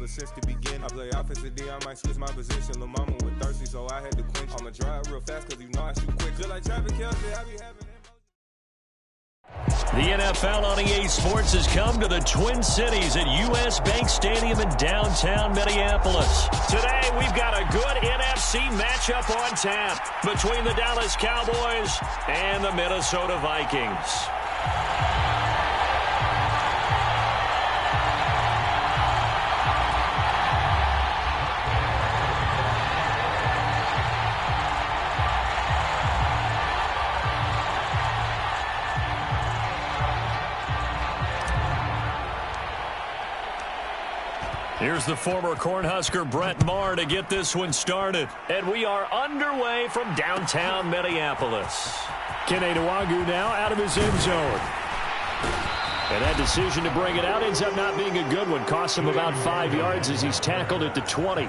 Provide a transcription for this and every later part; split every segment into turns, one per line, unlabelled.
hustler since the beginning. I play offensive D, I might switch my position. Lil' mama was thirsty, so I had to quench. I'ma drive real fast, cause you know I shoot quick. Just like Travis Kelce, I be having
The NFL on EA Sports has come to the Twin Cities at U.S. Bank Stadium in downtown Minneapolis. Today, we've got a good NFC matchup on tap between the Dallas Cowboys and the Minnesota Vikings. Here's the former Cornhusker Brett Maher to get this one started. And we are underway from downtown Minneapolis. Kene Nwangwu now out of his end zone. And that decision to bring it out ends up not being a good one. Costs him about 5 yards as he's tackled at the 20.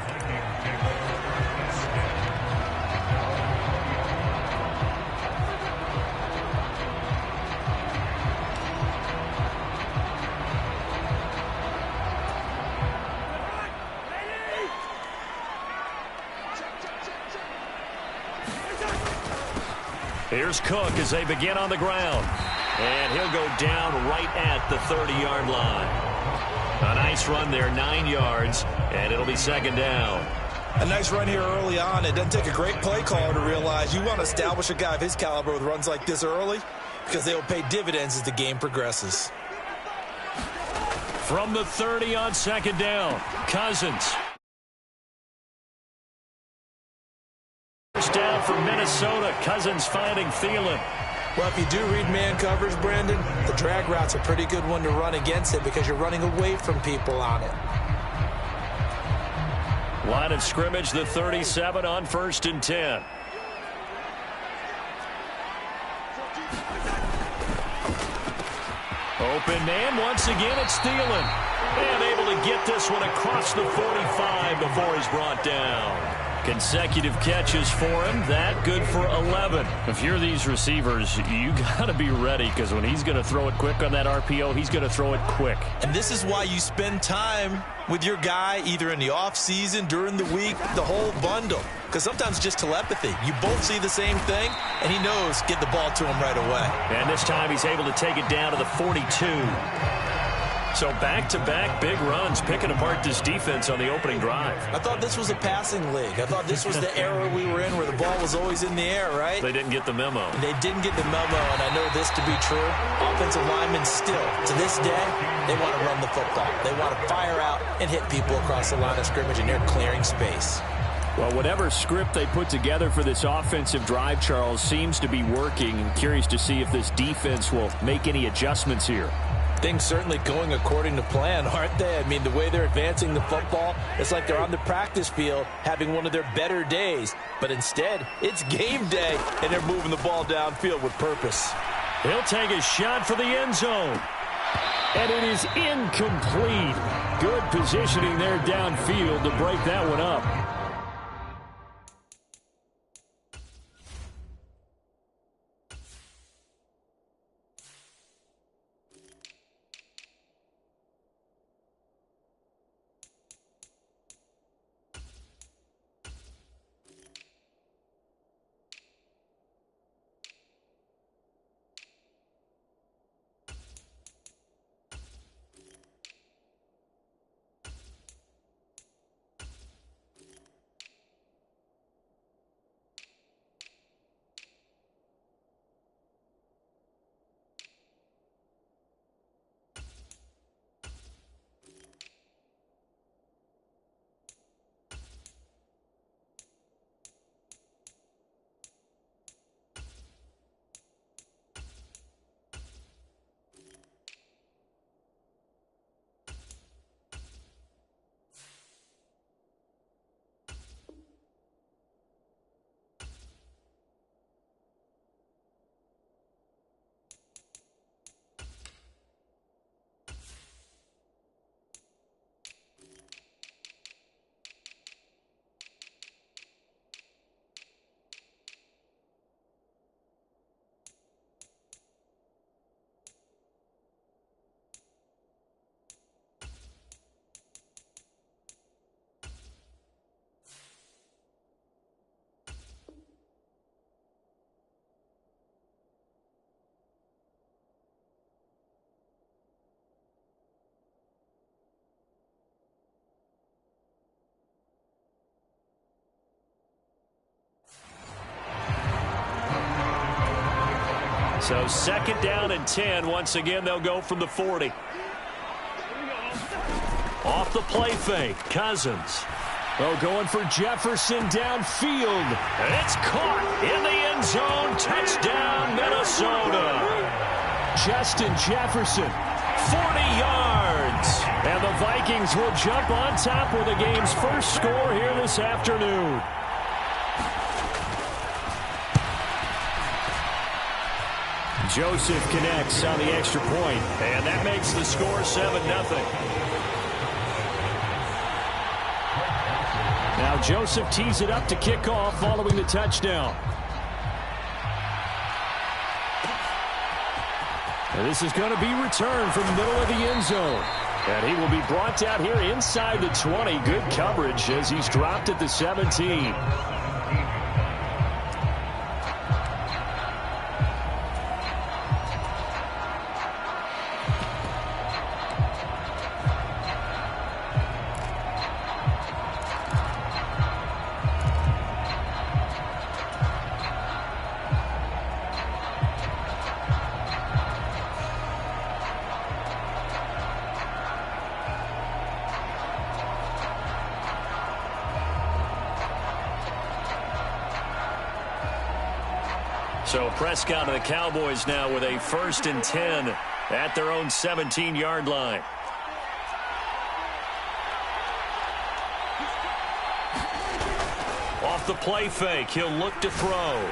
Here's Cook as they begin on the ground. And he'll go down right at the 30-yard line. A nice run there, 9 yards, and it'll be second down.
A nice run here early on. It doesn't take a great play caller to realize you want to establish a guy of his caliber with runs like this early because they will pay dividends as the game progresses.
From the 30 on second down, Cousins. First down for Minnesota. Cousins finding Thielen.
Well, if you do read man coverage, Brandon, the drag route's a pretty good one to run against it because you're running away from people on it.
Line of scrimmage, the 37 on 1st and 10. Open man, once again, it's Thielen. And able to get this one across the 45 before he's brought down. Consecutive catches for him. That good for 11. If you're these receivers, you got to be ready because when he's going to throw it quick on that RPO, he's going to throw it quick.
And this is why you spend time with your guy either in the offseason, during the week, the whole bundle. Because sometimes just telepathy. You both see the same thing, and he knows get the ball to him right away.
And this time he's able to take it down to the 42. So back-to-back big runs, picking apart this defense on the opening drive.
I thought this was a passing league. I thought this was the era we were in where the ball was always in the air, right?
They didn't get the memo.
They didn't get the memo, and I know this to be true. Offensive linemen still, to this day, they want to run the football. They want to fire out and hit people across the line of scrimmage, and they're clearing space.
Well, whatever script they put together for this offensive drive, Charles, seems to be working. I'm curious to see if this defense will make any adjustments here.
Things certainly going according to plan, aren't they? I mean, the way they're advancing the football, it's like they're on the practice field having one of their better days. But instead, it's game day, and they're moving the ball downfield with purpose.
He'll take a shot for the end zone. And it is incomplete. Good positioning there downfield to break that one up. So 2nd down and 10. Once again, they'll go from the 40. Off the play fake, Cousins. Oh, going for Jefferson downfield. It's caught in the end zone. Touchdown, Minnesota. Justin Jefferson, 40 yards. And the Vikings will jump on top with the game's first score here this afternoon. Joseph connects on the extra point, and that makes the score 7-0. Now Joseph tees it up to kick off following the touchdown. And this is going to be returned from the middle of the end zone. And he will be brought down here inside the 20. Good coverage as he's dropped at the 17. So Prescott and the Cowboys now with a 1st and 10 at their own 17-yard line. Off the play fake, he'll look to throw.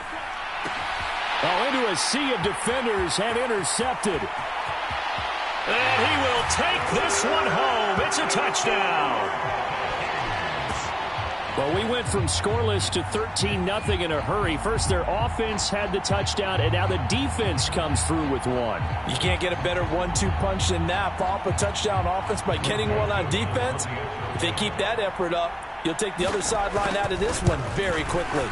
Oh, into a sea of defenders and intercepted. And he will take this one home. It's a touchdown. Well, we went from scoreless to 13-0 in a hurry. First, their offense had the touchdown, and now the defense comes through with one.
You can't get a better 1-2 punch than that. Follow up a touchdown offense by getting one on defense. If they keep that effort up, you'll take the other sideline out of this one very quickly.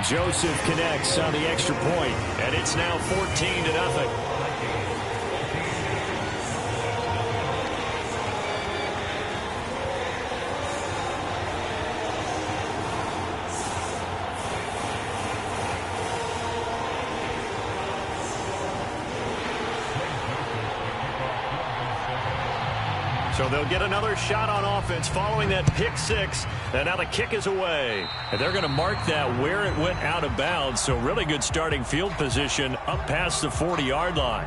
Joseph connects on the extra point, and it's now 14-0. So they'll get another shot on offense following that pick six. And now the kick is away. And they're going to mark that where it went out of bounds. So really good starting field position up past the 40-yard line.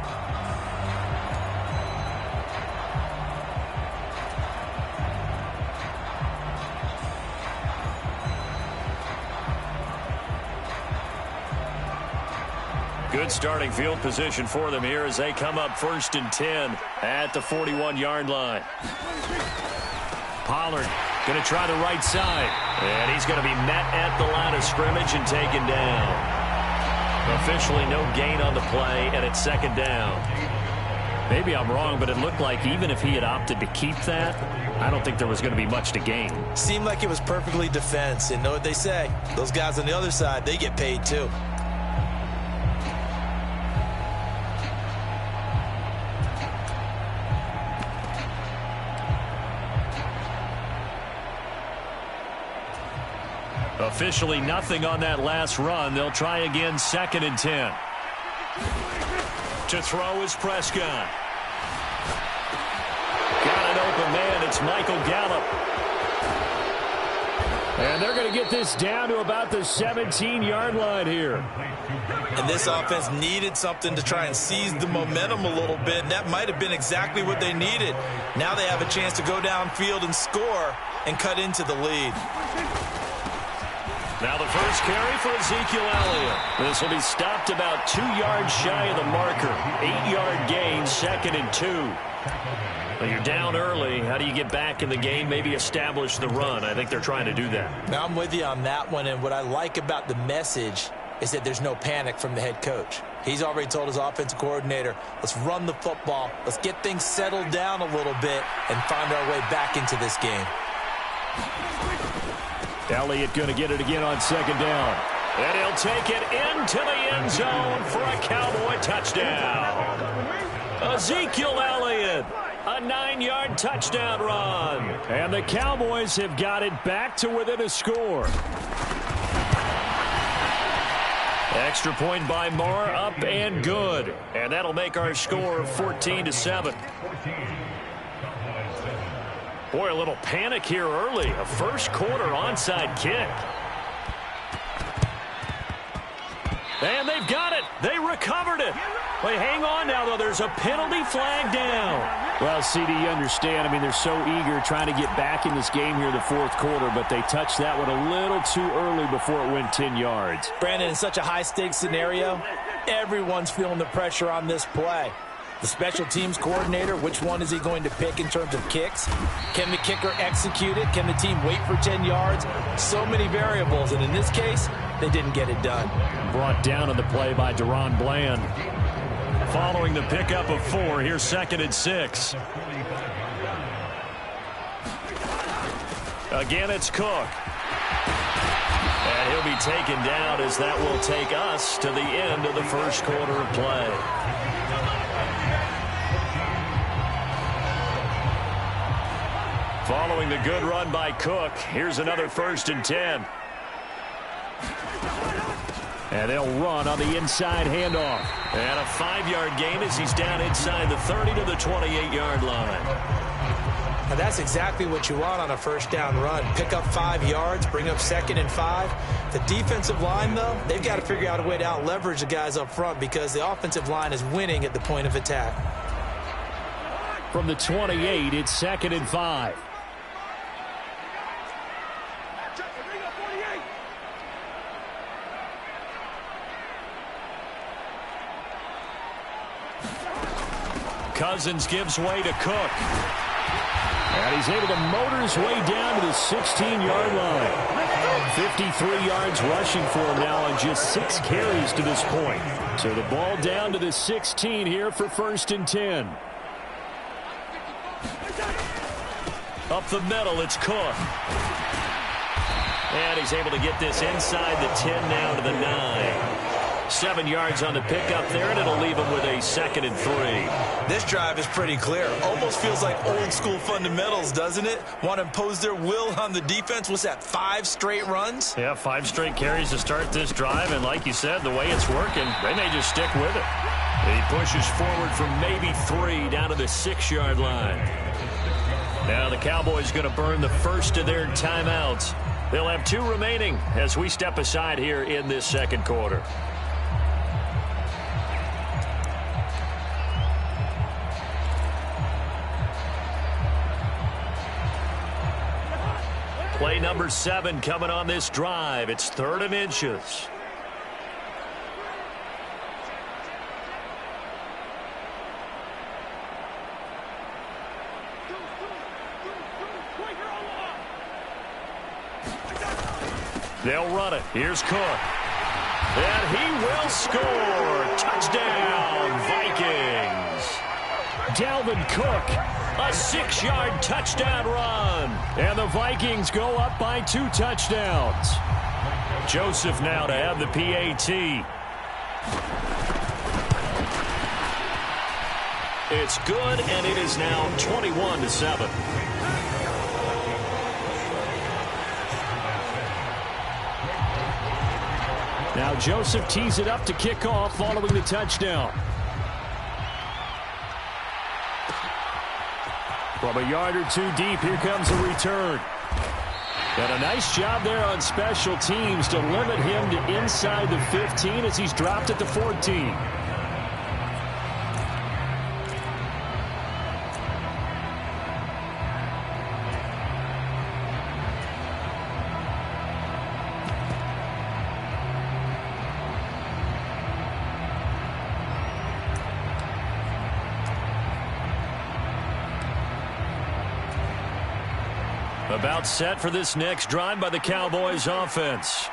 Good starting field position for them here as they come up 1st and 10 at the 41-yard line. Pollard going to try the right side. And he's going to be met at the line of scrimmage and taken down. Officially no gain on the play, and it's 2nd down. Maybe I'm wrong, but it looked like even if he had opted to keep that, I don't think there was going to be much to gain.
Seemed like it was perfectly defense. And know what they say? Those guys on the other side, they get paid too.
Officially nothing on that last run. They'll try again 2nd and 10. To throw is Prescott. Got an open man. It's Michael Gallup. And they're going to get this down to about the 17-yard line here.
And this offense needed something to try and seize the momentum a little bit, and that might have been exactly what they needed. Now they have a chance to go downfield and score and cut into the lead.
Now the first carry for Ezekiel Elliott. This will be stopped about 2 yards shy of the marker. 8-yard gain, 2nd and 2. Well, you're down early. How do you get back in the game? Maybe establish the run. I think they're trying to do that.
Now I'm with you on that one, and what I like about the message is that there's no panic from the head coach. He's already told his offensive coordinator, let's run the football, let's get things settled down a little bit and find our way back into this game.
Elliott going to get it again on 2nd down. And he'll take it into the end zone for a Cowboy touchdown. Ezekiel Elliott, a 9-yard touchdown run. And the Cowboys have got it back to within a score. Extra point by Moore, up and good. And that'll make our score 14-7. Boy, a little panic here early. A first quarter onside kick. And they've got it. They recovered it. Wait, hang on now, though. There's a penalty flag down.
Well, CD, you understand. I mean, they're so eager trying to get back in this game here in the fourth quarter, but they touched that one a little too early before it went 10 yards.
Brandon, in such a high-stakes scenario, everyone's feeling the pressure on this play. The special teams coordinator, which one is he going to pick in terms of kicks? Can the kicker execute it? Can the team wait for 10 yards? So many variables, and in this case, they didn't get it done.
Brought down on the play by Deron Bland. Following the pickup of 4, here's 2nd and 6. Again, it's Cook. And he'll be taken down as that will take us to the end of the first quarter of play. Following the good run by Cook, here's another 1st and 10. And they'll run on the inside handoff. And a 5-yard gain as he's down inside the 30 to the 28-yard line.
Now that's exactly what you want on a first down run. Pick up 5 yards, bring up 2nd and 5. The defensive line, though, they've got to figure out a way to out-leverage the guys up front because the offensive line is winning at the point of attack.
From the 28, it's 2nd and 5. Cousins gives way to Cook. And he's able to motor his way down to the 16-yard line. 53 yards rushing for him now on just 6 carries to this point. So the ball down to the 16 here for 1st and 10. Up the middle, it's Cook. And he's able to get this inside the 10 down to the 9. 7 yards on the pickup there, and it'll leave him with a 2nd and 3.
This drive is pretty clear. Almost feels like old-school fundamentals, doesn't it? Want to impose their will on the defense. What's that, 5 straight runs?
Yeah, 5 straight carries to start this drive, and like you said, the way it's working, they may just stick with it. He pushes forward from maybe 3 down to the 6-yard line. Now the Cowboys going to burn the first of their timeouts. They'll have 2 remaining as we step aside here in this second quarter. Play number 7 coming on this drive. It's 3rd and inches. They'll run it. Here's Cook. And he will score. Touchdown, Vikings. Dalvin Cook, a 6-yard touchdown run. And the Vikings go up by 2 touchdowns. Joseph now to have the PAT. It's good, and it is now 21-7. Now Joseph tees it up to kick off following the touchdown. From a yard or 2 deep, here comes a return. And a nice job there on special teams to limit him to inside the 15 as he's dropped at the 14. About set for this next drive by the Cowboys offense.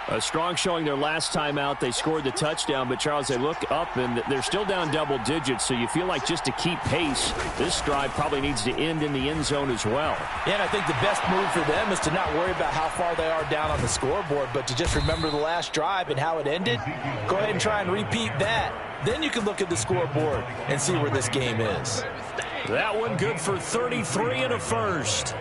A strong showing their last time out. They scored the touchdown, but Charles, they look up and they're still down double digits, so you feel like just to keep pace, this drive probably needs to end in the end zone as well.
Yeah, and I think the best move for them is to not worry about how far they are down on the scoreboard, but to just remember the last drive and how it ended. Go ahead and try and repeat that. Then you can look at the scoreboard and see where this game is.
That one good for 33 and a first.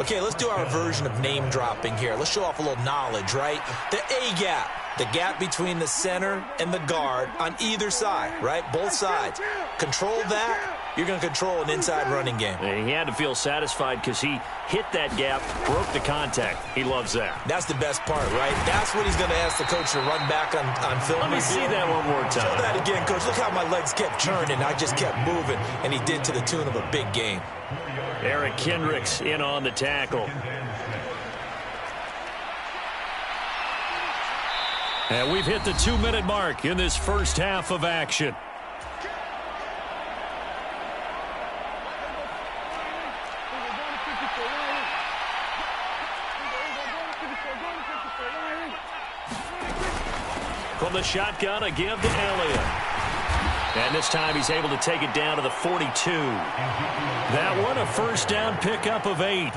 Okay, let's do our version of name dropping here. Let's show off a little knowledge, right? The A-gap, the gap between the center and the guard on either side, right? Both sides. Control that, you're going to control an inside running game.
He had to feel satisfied because he hit that gap, broke the contact. He loves that.
That's the best part, right? That's what he's going to ask the coach to run back on film.
Let me see that one more time.
Show that again, coach. Look how my legs kept turning. I just kept moving, and he did to the tune of a big game.
Eric Kendricks in on the tackle. And we've hit the 2-minute mark in this first half of action. From the shotgun, a give to Elliott. And this time he's able to take it down to the 42. That one, a first down pickup of 8.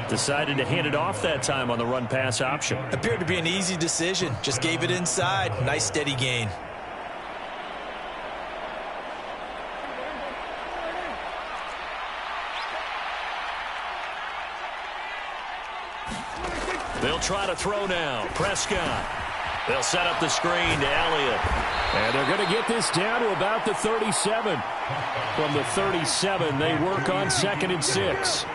Decided to hand it off that time on the run-pass option.
Appeared to be an easy decision. Just gave it inside. Nice, steady gain.
They'll try to throw now. Prescott. They'll set up the screen to Elliott. And they're going to get this down to about the 37. From the 37, they work on 2nd and 6.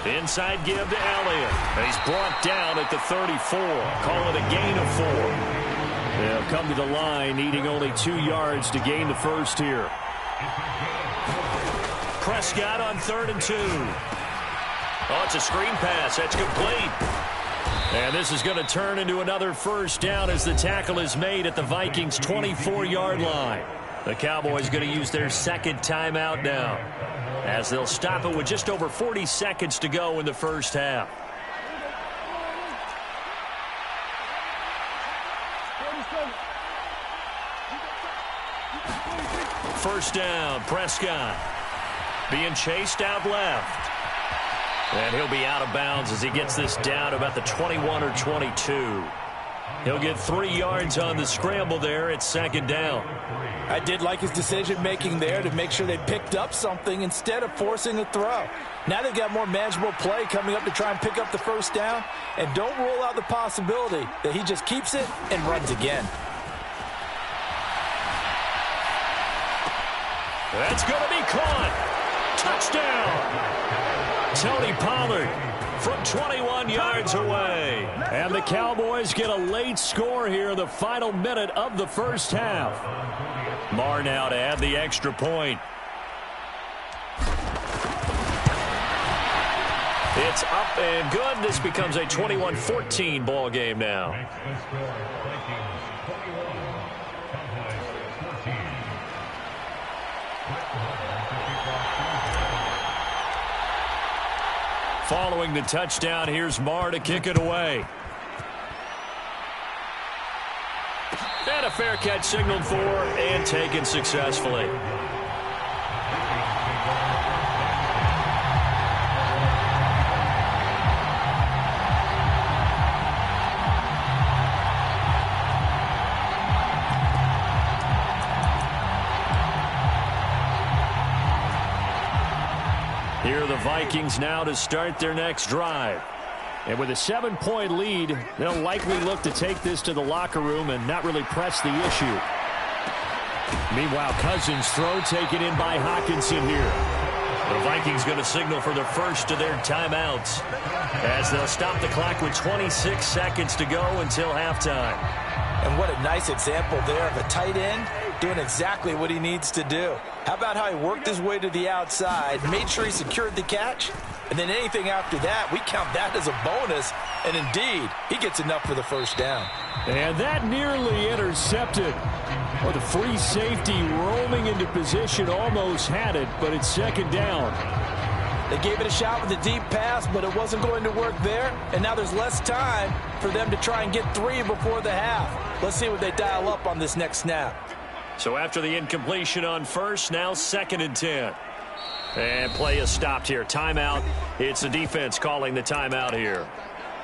Inside give to Elliott. He's brought down at the 34. Call it a gain of 4. They'll come to the line, needing only 2 yards to gain the first here. Prescott on 3rd and 2. Oh, it's a screen pass. That's complete. And this is going to turn into another first down as the tackle is made at the Vikings' 24-yard line. The Cowboys going to use their second timeout now, as they'll stop it with just over 40 seconds to go in the first half. First down, Prescott. Being chased out left. And he'll be out of bounds as he gets this down about the 21 or 22. He'll get 3 yards on the scramble there at 2nd down.
I did like his decision-making there to make sure they picked up something instead of forcing a throw. Now they've got more manageable play coming up to try and pick up the first down. And don't rule out the possibility that he just keeps it and runs again.
That's going to be caught. Touchdown. Tony Pollard from 21 yards away. And the Cowboys get a late score here in the final minute of the first half. Marr now to add the extra point. It's up and good. This becomes a 21-14 ball game now. Following the touchdown, here's Marr to kick it away. And a fair catch signaled for and taken successfully. Here are the Vikings now to start their next drive. And with a 7-point lead, they'll likely look to take this to the locker room and not really press the issue. Meanwhile, Cousins' throw taken in by Hockenson here. The Vikings going to signal for the first of their timeouts, as they'll stop the clock with 26 seconds to go until halftime.
And what a nice example there of a tight end doing exactly what he needs to do. How about how he worked his way to the outside, made sure he secured the catch, and then anything after that, we count that as a bonus. And indeed, he gets enough for the first down.
And that nearly intercepted. Well, the free safety roaming into position almost had it, but it's 2nd down.
They gave it a shot with a deep pass, but it wasn't going to work there. And now there's less time for them to try and get 3 before the half. Let's see what they dial up on this next snap.
So after the incompletion on first, now 2nd and 10. And play is stopped here. Timeout. It's the defense calling the timeout here.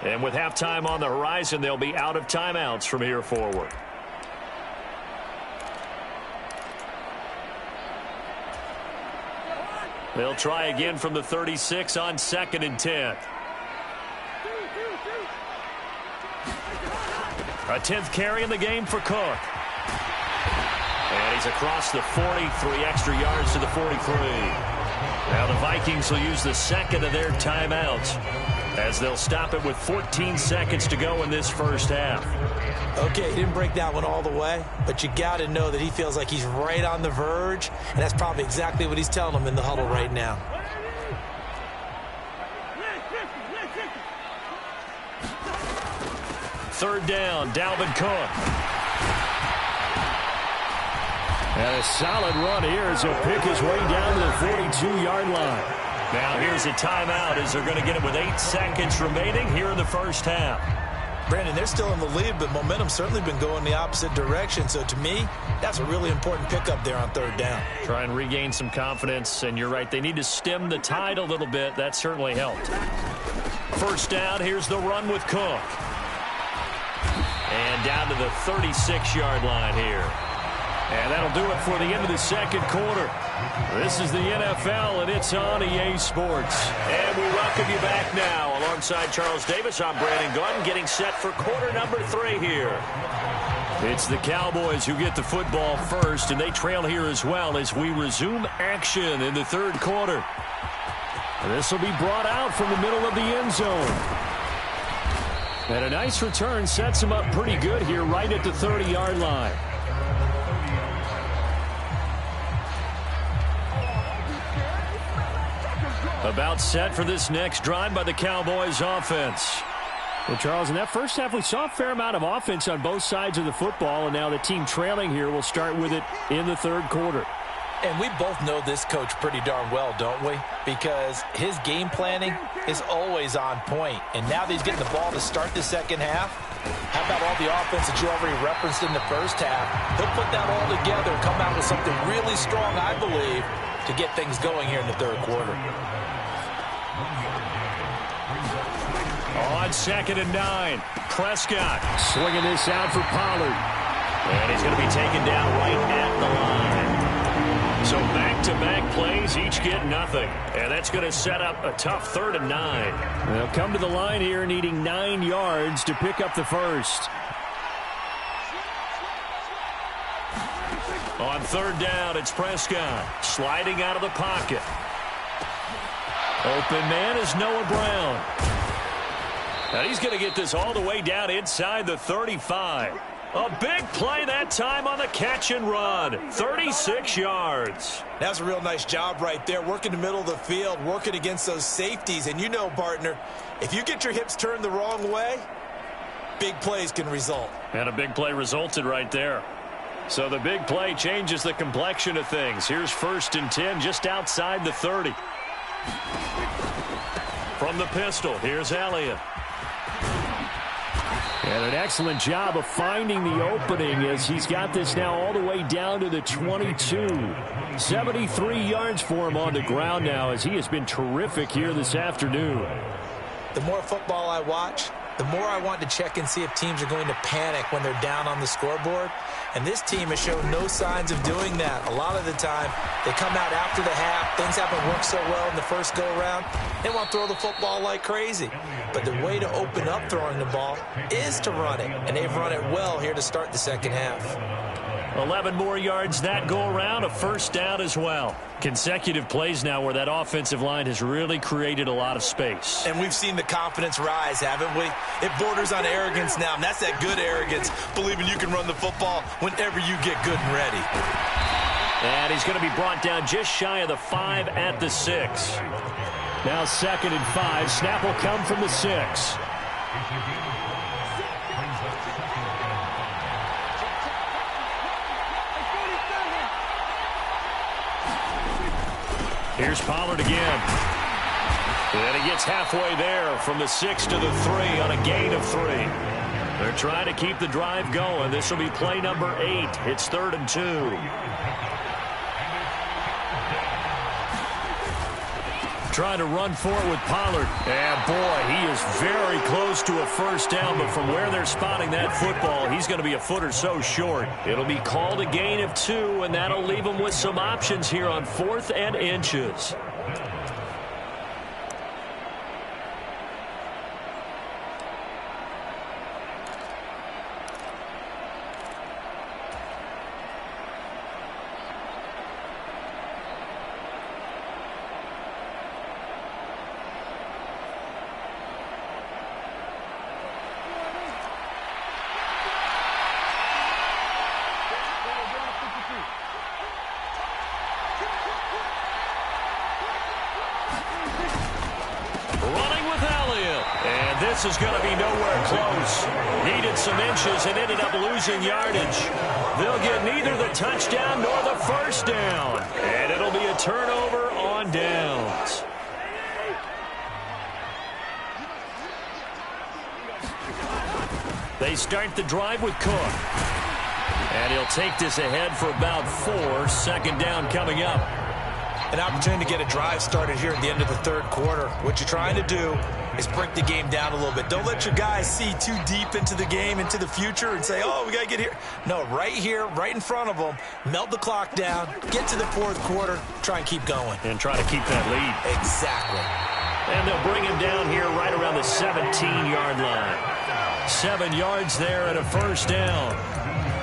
And with halftime on the horizon, they'll be out of timeouts from here forward. They'll try again from the 36 on 2nd and 10. A 10th carry in the game for Cook. And he's across the 40, 3 extra yards to the 43. Now the Vikings will use the second of their timeouts as they'll stop it with 14 seconds to go in this first half.
Okay, he didn't break that one all the way, but you got to know that he feels like he's right on the verge, and that's probably exactly what he's telling them in the huddle right now.
Third down, Dalvin Cook.
And a solid run here as he'll pick his way down to the 42-yard line.
Now here's a timeout as they're going to get it with 8 seconds remaining here in the first half.
Brandon, they're still in the lead, but momentum's certainly been going the opposite direction. So to me, that's a really important pickup there on third down.
Try and regain some confidence, and you're right, they need to stem the tide a little bit. That certainly helped. First down, here's the run with Cook. And down to the 36-yard line here. And that'll do it for the end of the second quarter. This is the NFL, and it's on EA Sports.
And we welcome you back now. Alongside Charles Davis, I'm Brandon Gunn, getting set for quarter number 3 here.
It's the Cowboys who get the football first, and they trail here as well as we resume action in the third quarter. This will be brought out from the middle of the end zone. And a nice return sets him up pretty good here right at the 30-yard line. About set for this next drive by the Cowboys offense.
Well, Charles, in that first half, we saw a fair amount of offense on both sides of the football, and now the team trailing here will start with it in the third quarter.
And we both know this coach pretty darn well, don't we? Because his game planning is always on point. And now that he's getting the ball to start the second half, how about all the offense that you already referenced in the first half? He'll put that all together and come out with something really strong, I believe, to get things going here in the third quarter.
On 2nd and 9, Prescott
Swinging this out for Pollard.
And he's going to be taken down right at the line. So back-to-back plays, each get nothing. And that's going to set up a tough 3rd and 9.
They'll come to the line here needing 9 yards to pick up the first.
On 3rd down, it's Prescott sliding out of the pocket. Open man is Noah Brown. Now he's going to get this all the way down inside the 35. A big play that time on the catch and run. 36 yards.
That's a real nice job right there, working the middle of the field, working against those safeties. And you know, partner, if you get your hips turned the wrong way, big plays can result.
And a big play resulted right there. So the big play changes the complexion of things. Here's 1st and 10 just outside the 30. From the pistol, here's Elliott.
And an excellent job of finding the opening as he's got this now all the way down to the 22. 73 yards for him on the ground now as he has been terrific here this afternoon.
The more football I watch, the more I want to check and see if teams are going to panic when they're down on the scoreboard. And this team has shown no signs of doing that. A lot of the time, they come out after the half. Things haven't worked so well in the first go-around. They want to throw the football like crazy. But the way to open up throwing the ball is to run it. And they've run it well here to start the second half.
11 more yards that go around, a 1st down as well. Consecutive plays now where that offensive line has really created a lot of space.
And we've seen the confidence rise, haven't we? It borders on arrogance now, and that's that good arrogance, believing you can run the football whenever you get good and ready.
And he's going to be brought down just shy of the 5 at the 6.
Now 2nd and 5. Snap will come from the 6.
Here's Pollard again. And he gets halfway there from the 6 to the 3 on a gain of 3. They're trying to keep the drive going. This will be play number 8. It's 3rd and 2. Trying to run for it with Pollard. And, boy, he is very close to a first down, but from where they're spotting that football, he's going to be a foot or so short. It'll be called a gain of 2, and that'll leave him with some options here on 4th and inches. This is going to be nowhere close. Needed some inches and ended up losing yardage. They'll get neither the touchdown nor the first down. And it'll be a turnover on downs. They start the drive with Cook. And he'll take this ahead for about 4. Second down coming up.
An opportunity to get a drive started here at the end of the third quarter. What you're trying to do is break the game down a little bit. Don't let your guys see too deep into the game, into the future, and say, oh, we got to get here. No, right here, right in front of them, melt the clock down, get to the fourth quarter, try and keep going.
And try to keep that lead.
Exactly.
And they'll bring him down here right around the 17-yard line. 7 yards there and a first down.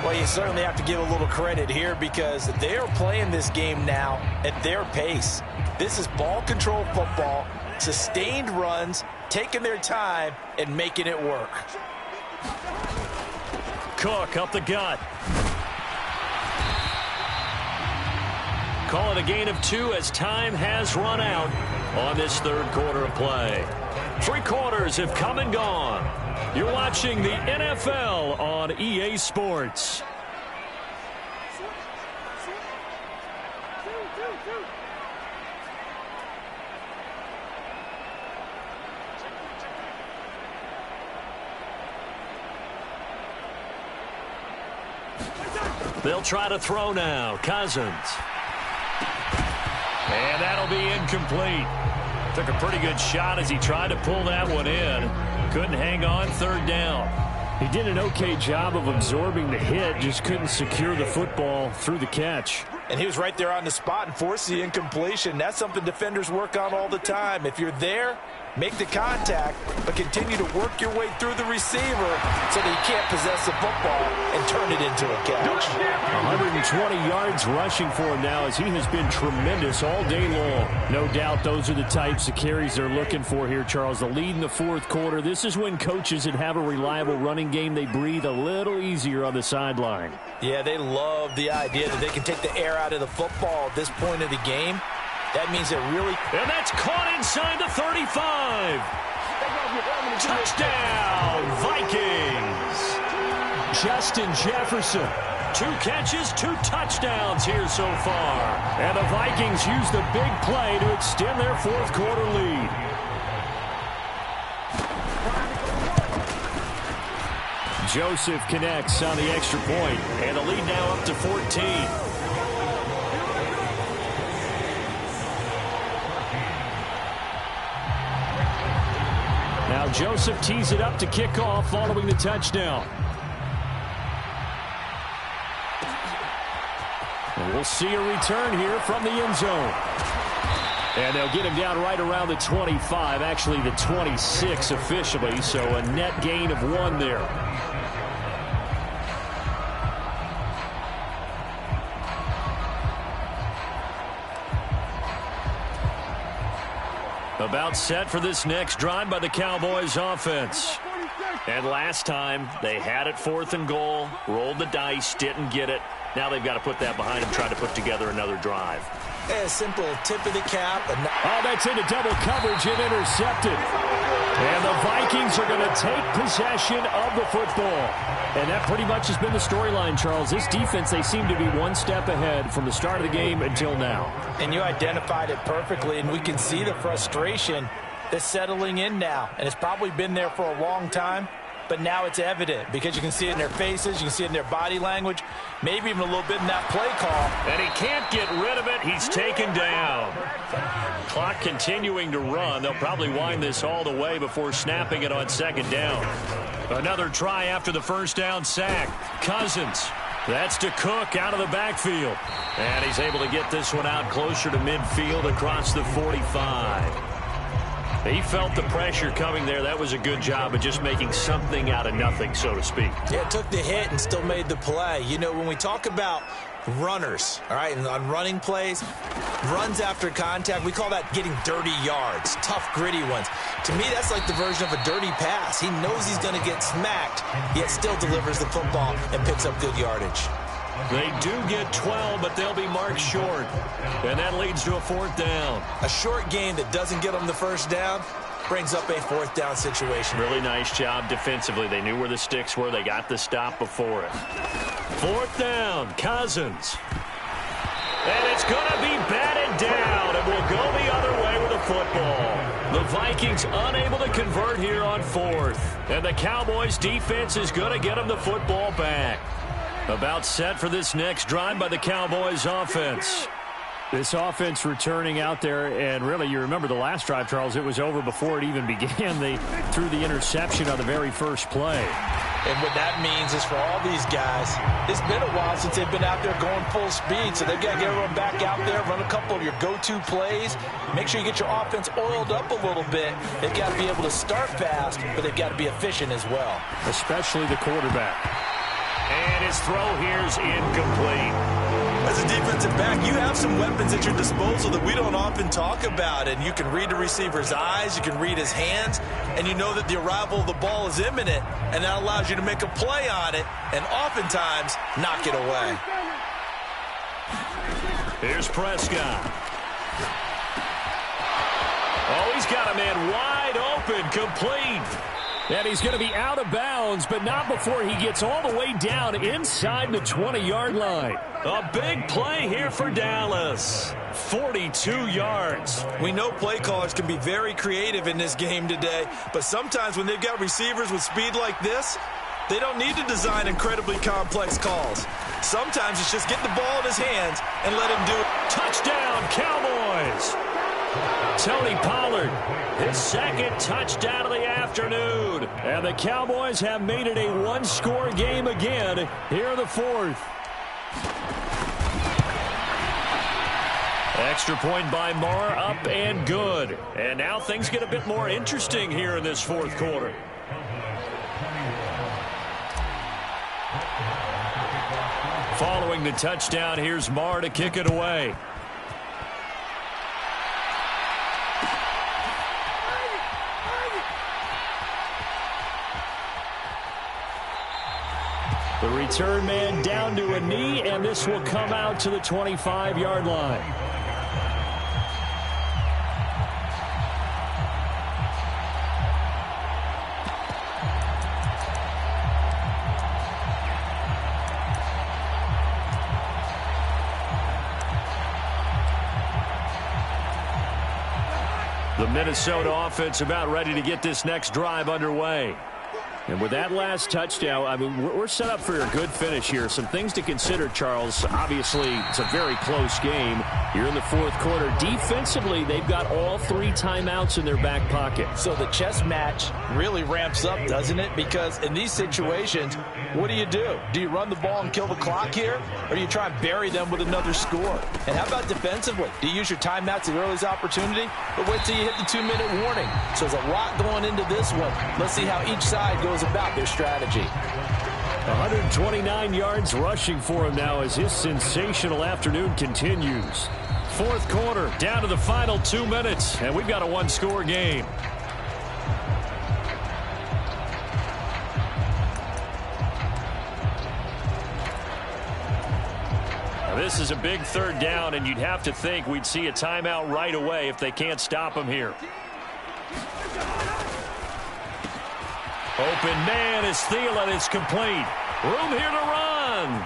Well, you certainly have to give a little credit here because they are playing this game now at their pace. This is ball control football, sustained runs, taking their time and making it work.
Cook up the gut. Call it a gain of 2 as time has run out on this third quarter of play. 3 quarters have come and gone. You're watching the NFL on EA Sports. They'll try to throw now. Cousins. And that'll be incomplete. Took a pretty good shot as he tried to pull that one in. Couldn't hang on. Third down. He did an okay job of absorbing the hit, just couldn't secure the football through the catch.
And he was right there on the spot and forced the incompletion. That's something defenders work on all the time. If you're there, make the contact, but continue to work your way through the receiver so that you can't possess the football and turn it into a catch.
120 yards rushing for him now as he has been tremendous all day long. No doubt those are the types of carries they're looking for here, Charles. The lead in the fourth quarter. This is when coaches that have a reliable running game, they breathe a little easier on the sideline.
Yeah, they love the idea that they can take the air out of the football at this point of the game. That means it really...
And that's caught inside the 35. Touchdown, Vikings. Justin Jefferson. 2 catches, 2 touchdowns here so far. And the Vikings use the big play to extend their fourth quarter lead. Joseph connects on the extra point, and the lead now up to 14. Now Joseph tees it up to kick off following the touchdown. And we'll see a return here from the end zone. And they'll get him down right around the 25, actually the 26 officially, so a net gain of 1 there. About set for this next drive by the Cowboys offense. And last time, they had it 4th and goal, rolled the dice, didn't get it. Now they've got to put that behind them, try to put together another drive.
A simple tip of the cap.
Oh, that's into double coverage and intercepted. And the Vikings are going to take possession of the football. And that pretty much has been the storyline, Charles. This defense, they seem to be one step ahead from the start of the game until now.
And you identified it perfectly, and we can see the frustration that's settling in now. And it's probably been there for a long time. but now it's evident because you can see it in their faces, you can see it in their body language, maybe even a little bit in that play call.
And he can't get rid of it. He's taken down. Clock continuing to run. They'll probably wind this all the way before snapping it on second down. Another try after the first down sack. Cousins. That's to Cook out of the backfield. And he's able to get this one out closer to midfield across the 45. He felt the pressure coming there. That was a good job of just making something out of nothing, so to speak.
Yeah, took the hit and still made the play. You know, when we talk about runners, all right, and on running plays, runs after contact, we call that getting dirty yards, tough, gritty ones. To me, that's like the version of a dirty pass. He knows he's going to get smacked, yet still delivers the football and picks up good yardage.
They do get 12, but they'll be marked short. And that leads to a fourth down.
A short game that doesn't get them the first down brings up a fourth down situation.
Really nice job defensively. They knew where the sticks were. They got the stop before it. Fourth down, Cousins. And it's going to be batted down, and we'll go the other way with the football. The Vikings unable to convert here on fourth. And the Cowboys' defense is going to get them the football back. About set for this next drive by the Cowboys offense. This offense returning out there, and really, you remember the last drive, Charles, it was over before it even began. They threw the interception on the very first play.
And what that means is for all these guys, it's been a while since they've been out there going full speed, so they've got to get everyone back out there, run a couple of your go-to plays, make sure you get your offense oiled up a little bit. They've got to be able to start fast, but they've got to be efficient as well.
Especially the quarterback. And his throw here's incomplete.
As a defensive back, you have some weapons at your disposal that we don't often talk about. And you can read the receiver's eyes, you can read his hands, and you know that the arrival of the ball is imminent, and that allows you to make a play on it and oftentimes knock it away.
Here's Prescott. Oh, he's got a man wide open, complete. And he's going to be out of bounds, but not before he gets all the way down inside the 20-yard line. A big play here for Dallas. 42 yards.
We know play callers can be very creative in this game today, but sometimes when they've got receivers with speed like this, they don't need to design incredibly complex calls. Sometimes it's just get the ball in his hands and let him do it.
Touchdown, Cowboys. Tony Pollard, his second touchdown of the afternoon. And the Cowboys have made it a one-score game again here in the fourth. Extra point by Marr, up and good. And now things get a bit more interesting here in this fourth quarter. Following the touchdown, here's Marr to kick it away. The return man down to a knee, and this will come out to the 25-yard line. The Minnesota offense about ready to get this next drive underway. And with that last touchdown, I mean, we're set up for a good finish here. Some things to consider, Charles. Obviously, it's a very close game. You're in the fourth quarter. Defensively, they've got all three timeouts in their back pocket. So the chess match really ramps up, doesn't it? Because in these situations, what do? Do you run the ball and kill the clock here? Or do you try and bury them with another score? And how about defensively? Do you use your timeouts at earliest opportunity? But wait till you hit the 2-minute warning. So there's a lot going into this one. Let's see how each side goes about their strategy. 129 yards rushing for him now as his sensational afternoon continues. Fourth quarter, down to the final 2 minutes, and we've got a one-score game. Now, this is a big third down, and you'd have to think we'd see a timeout right away if they can't stop him here. Open man is Thielen. It's complete. Room here to run.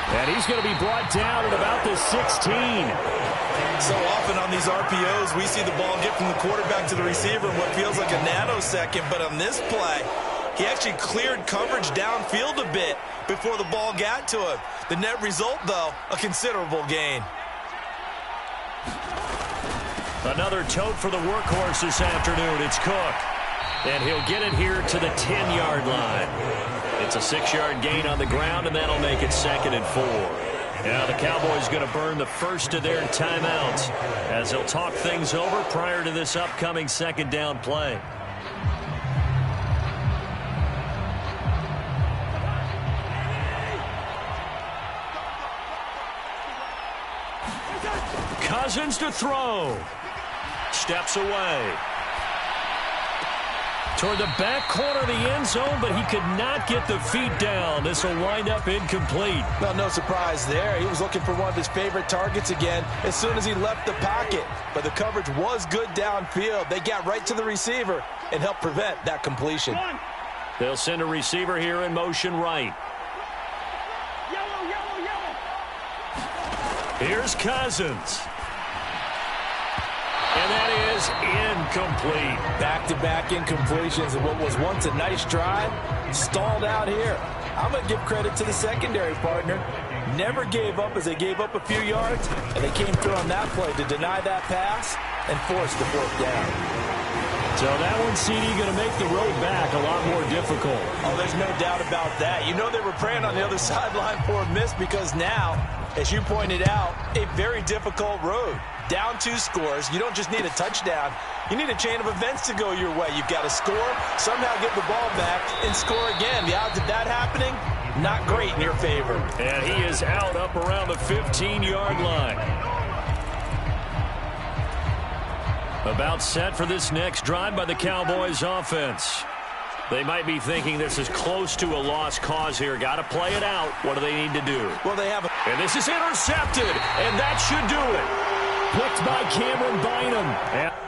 And he's going to be brought down at about the 16.
So often on these RPOs, we see the ball get from the quarterback to the receiver in what feels like a nanosecond. But on this play, he actually cleared coverage downfield a bit before the ball got to him. The net result, though, a considerable gain.
Another tote for the workhorse this afternoon. It's Cook. And he'll get it here to the 10-yard line. It's a 6-yard gain on the ground, and that'll make it 2nd and 4. Now the Cowboys going to burn the first of their timeouts as they'll talk things over prior to this upcoming 2nd down play. Cousins to throw. Steps away. Toward the back corner of the end zone, but he could not get the feet down. This will wind up incomplete.
Well, no surprise there. He was looking for one of his favorite targets again as soon as he left the pocket. But the coverage was good downfield. They got right to the receiver and helped prevent that completion.
They'll send a receiver here in motion right. Here's Cousins. And that is incomplete.
Back-to-back incompletions, and what was once a nice drive stalled out here. I'm going to give credit to the secondary partner. Never gave up as they gave up a few yards, and they came through on that play to deny that pass and force the 4th down.
So that one, CD, going to make the road back a lot more difficult.
Oh, there's no doubt about that. You know they were praying on the other sideline for a miss because now, as you pointed out, a very difficult road. Down 2 scores. You don't just need a touchdown. You need a chain of events to go your way. You've got to score, somehow get the ball back, and score again. The odds of that happening, not great in your favor.
And he is out up around the 15-yard line. About set for this next drive by the Cowboys offense. They might be thinking this is close to a lost cause here. Got to play it out. What do they need to do?
Well, they have
And this is intercepted, and that should do it. Picked by Cameron Bynum.